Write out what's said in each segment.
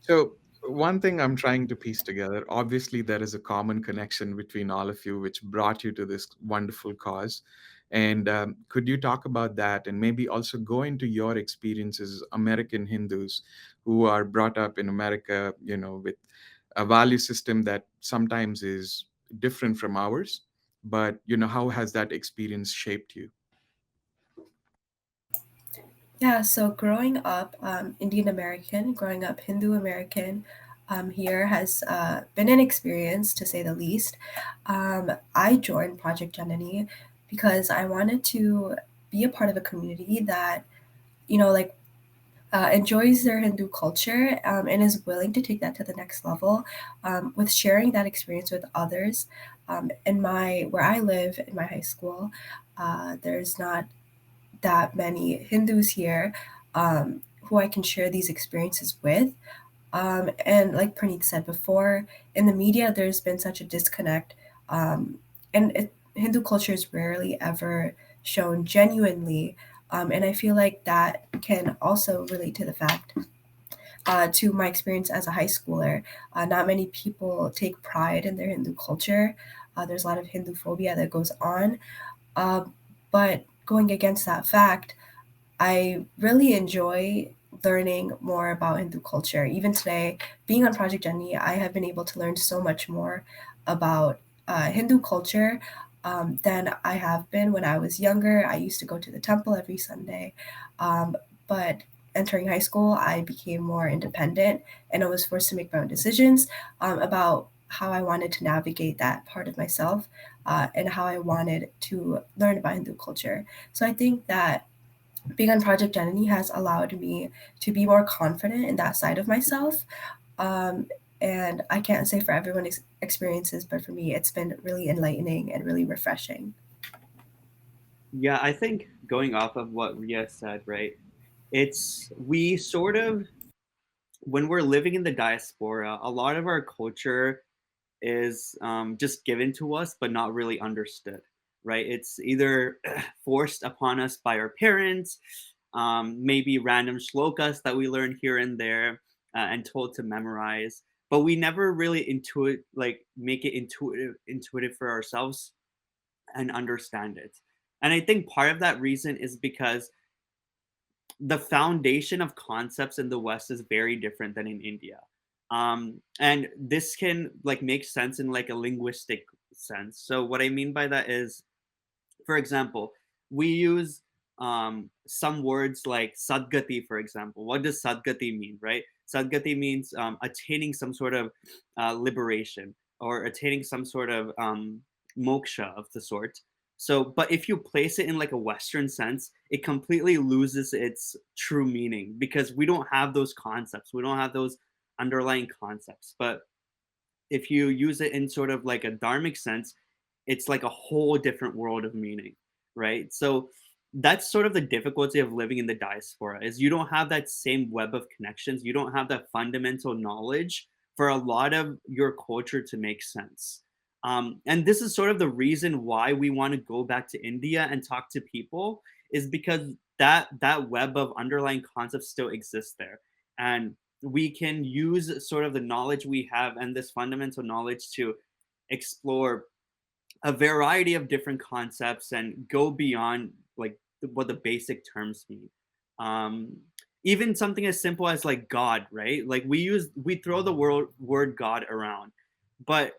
So, one thing I'm trying to piece together, obviously, there is a common connection between all of you, which brought you to this wonderful cause. And could you talk about that and maybe also go into your experiences, American Hindus who are brought up in America, with a value system that sometimes is different from ours? But, how has that experience shaped you? Yeah, so growing up Indian American, growing up Hindu American here has been an experience to say the least. I joined Project Janani because I wanted to be a part of a community that, like enjoys their Hindu culture and is willing to take that to the next level with sharing that experience with others. Where I live in my high school, there's not that many Hindus here who I can share these experiences with. And like Praneeth said before, in the media, there's been such a disconnect, Hindu culture is rarely ever shown genuinely. And I feel like that can also relate to the fact, to my experience as a high schooler. Not many people take pride in their Hindu culture. There's a lot of Hinduphobia that goes on. Uh, but going against that fact, I really enjoy learning more about Hindu culture. Even today, being on Project Jenny, I have been able to learn so much more about Hindu culture than I have been when I was younger. I used to go to the temple every Sunday, but entering high school, I became more independent and I was forced to make my own decisions about how I wanted to navigate that part of myself and how I wanted to learn about Hindu culture. So I think that being on Project Janani has allowed me to be more confident in that side of myself. Um, and I can't say for everyone's experiences, but for me, it's been really enlightening and really refreshing. Yeah, I think going off of what Ria said, right? It's we sort of when we're living in the diaspora, a lot of our culture is just given to us, but not really understood, right? It's either forced upon us by our parents, maybe random shlokas that we learn here and there and told to memorize, but we never really make it intuitive for ourselves and understand it. And I think part of that reason is because the foundation of concepts in the West is very different than in India. And this can like make sense in like a linguistic sense. So what I mean by that is, for example, we use some words like sadgati, for example. What does sadgati mean, right? Sadgati means attaining some sort of liberation or attaining some sort of moksha of the sort. So, but if you place it in like a Western sense, it completely loses its true meaning because we don't have those concepts. We don't have those underlying concepts. But if you use it in sort of like a dharmic sense, it's like a whole different world of meaning, right? So that's sort of the difficulty of living in the diaspora is you don't have that same web of connections. You don't have that fundamental knowledge for a lot of your culture to make sense. And this is sort of the reason why we want to go back to India and talk to people is because that web of underlying concepts still exists there. And we can use sort of the knowledge we have and this fundamental knowledge to explore a variety of different concepts and go beyond like what the basic terms mean. Um, Even something as simple as like God, right? Like we throw the word God around, but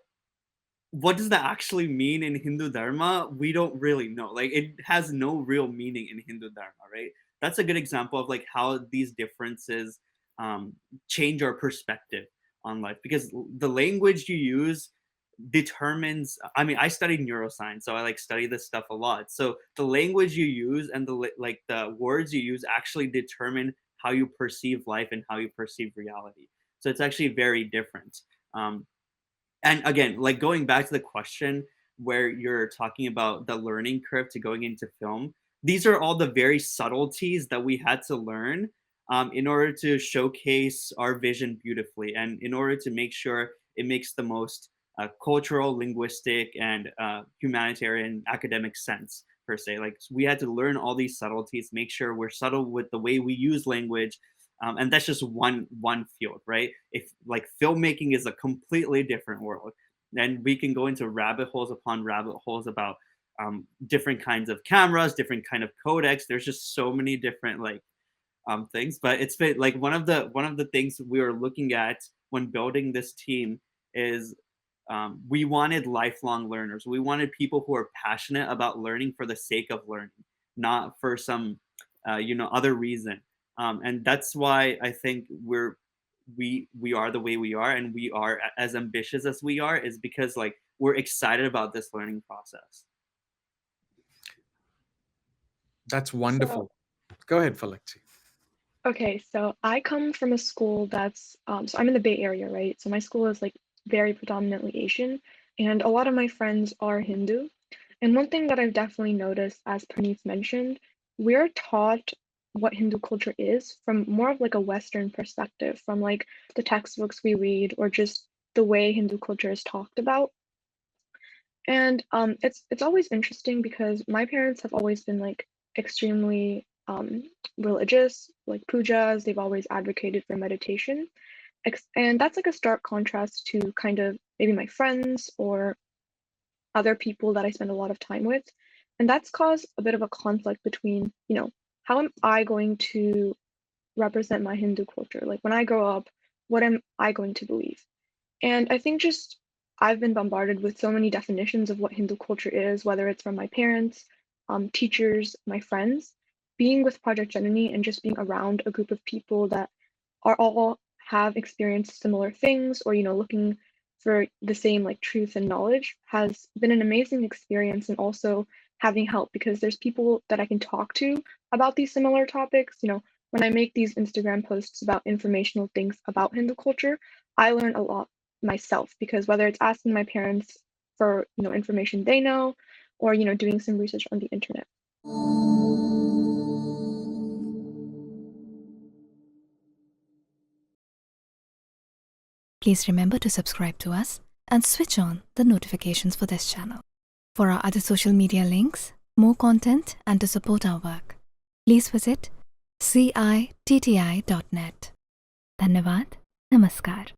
what does that actually mean in Hindu Dharma? We don't really know. Like it has no real meaning in Hindu Dharma, right? That's a good example of like how these differences um, change our perspective on life because the language you use determines. I mean, I studied neuroscience, so I like study this stuff a lot. So the language you use and like the words you use actually determine how you perceive life and how you perceive reality. So it's actually very different. Um, and again, like going back to the question where you're talking about the learning curve to going into film, these are all the very subtleties that we had to learn in order to showcase our vision beautifully and in order to make sure it makes the most cultural, linguistic, and humanitarian academic sense per se. Like we had to learn all these subtleties, make sure we're subtle with the way we use language, And that's just one field, right? If like filmmaking is a completely different world, then we can go into rabbit holes upon rabbit holes about different kinds of cameras, different kind of codecs. There's just so many different things. But it's been like one of the things we were looking at when building this team is we wanted lifelong learners. We wanted people who are passionate about learning for the sake of learning, not for some other reason. And that's why I think we are the way we are, and we are as ambitious as we are, is because like we're excited about this learning process. That's wonderful. Go ahead, Falak. Okay, so I come from a school that's so I'm in the Bay Area, right? So my school is like very predominantly Asian, and a lot of my friends are Hindu. And one thing that I've definitely noticed, as Praneeth mentioned, we're taught what Hindu culture is from more of like a Western perspective, from like the textbooks we read or just the way Hindu culture is talked about. And it's always interesting because my parents have always been like extremely religious, like pujas. They've always advocated for meditation, and that's like a stark contrast to kind of maybe my friends or other people that I spend a lot of time with, and that's caused a bit of a conflict between, how am I going to represent my Hindu culture? Like when I grow up, what am I going to believe? And I think just I've been bombarded with so many definitions of what Hindu culture is, whether it's from my parents, teachers, my friends. Being with Project Janani and just being around a group of people that are all have experienced similar things, or looking for the same like truth and knowledge, has been an amazing experience, and also having help because there's people that I can talk to about these similar topics. When I make these Instagram posts about informational things about Hindu culture, I learn a lot myself, because whether it's asking my parents for information they know, or doing some research on the internet. Please remember to subscribe to us and switch on the notifications for this channel. For our other social media links, more content, and to support our work, please visit citti.net. Dhanyavad. Namaskar.